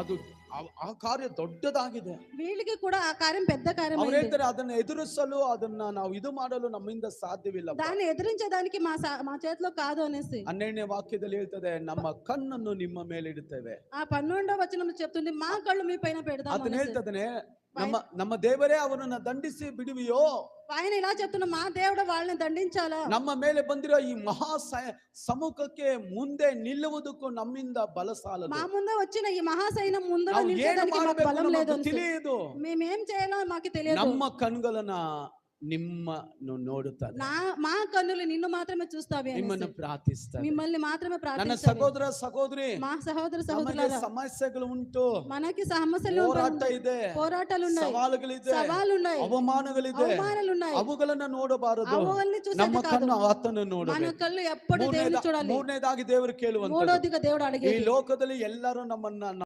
ಅದು ಆ ಕಾರ್ಯ ದೊಡ್ಡದಾಗಿದೆ. వీళ్ళకి కూడా ఆ కార్యం పెద్ద ಅವ್ರು కార్యమైంది. ಹೇಳ್ತಾರೆ, ಅದನ್ನ ಎದುರಿಸಲು, ಅದನ್ನ ನಾವು ಇದು ಮಾಡಲು ನಮ್ಮಿಂದ ಸಾಧ್ಯವಿಲ್ಲ. దాన్ని ఎదిరించడానికి మా చేతిలో కాదు అనేసి 12ನೇ ವಾಕ್ಯದಲ್ಲಿ ಹೇಳ್ತದೆ, ನಮ್ಮ ಕಣ್ಣನ್ನು ನಿಮ್ಮ ಮೇಲೆ ಇಡುತ್ತೇವೆ. ఆ 12వ వచనంలో చెప్తుంది, మా కళ్ళు మీ పైన పెడదాం ಅದನ್ನ అనేసి. ಹೇಳ್ತದನೆ, ನಮ್ಮ ದೇವರೇ ಅವನನ್ನ ದಂಡಿಸಿ ಬಿಡುವಿಯೋ. ఆయన ఇలా చెప్తున్నా, మా దేవుడు వాళ్ళని దండించాలా? ನಮ್ಮ ಮೇಲೆ ಬಂದಿರೋ ಈ ಮಹಾ ಸಮ್ಮುಖಕ್ಕೆ ಮುಂದೆ ನಿಲ್ಲುವುದಕ್ಕೂ ನಮ್ಮಿಂದ ಬಲ ಸಾಲದು. మా ముందు వచ్చిన ఈ మహాసైన్యం ముందు ನಾವು ಏನು నిలిచేదానికి మాకు ಮಾಡಬೇಕು బలం లేదు ನಮಗೆ అనేసి. ತಿಳಿಯದು. మేమేం చేయాలో మాకు తెలియదు. ನಮ್ಮ ಕಣ್ಗಳನ್ನ ನಿಮ್ಮನ್ನು ನೋಡುತ್ತದೆ. మా కన్నులు నిన్ను మాత్రమే చూస్తావి ನಿಮ್ಮನ್ನು అనేసి. ಪ್ರಾರ್ಥಿಸ್ತಾರೆ. మిమ్మల్ని మాత్రమే ನನ್ನ ప్రార్థిస్తావి. ಸಹೋದರ ಸಹೋದರಿ, మా సహోదర ನಮಗೆ సహోదరులారా, ಸಮಸ್ಯೆಗಳು ಉಂಟು, మనకి సమస్యలు ಹೋರಾಟ ಇದೆ, పోరాటాలు ఉన్నాయి, ಸವಾಲುಗಳಿದೆ, సవాళ్ళు ఉన్నాయి, ಅವಮಾನಗಳಿದೆ. అవమానాలు ఉన్నాయి. ಅವುಗಳನ್ನ ನೋಡಬಾರದು. అవన్నీ ನಮ್ಮ చూసేది కాదు. ಕಣ್ಣು ಆತನ మన ನೋಡಬೇಕು. కళ్ళు ఎప్పుడు దేవుని చూడాలి. ಮೂರನೇದಾಗಿ ದೇವರು ಕೇಳುವಂತ, మూడోదిగా దేవుడు ಈ అడిగేది, ಲೋಕದಲ್ಲಿ ಎಲ್ಲರೂ ನಮ್ಮನ್ನ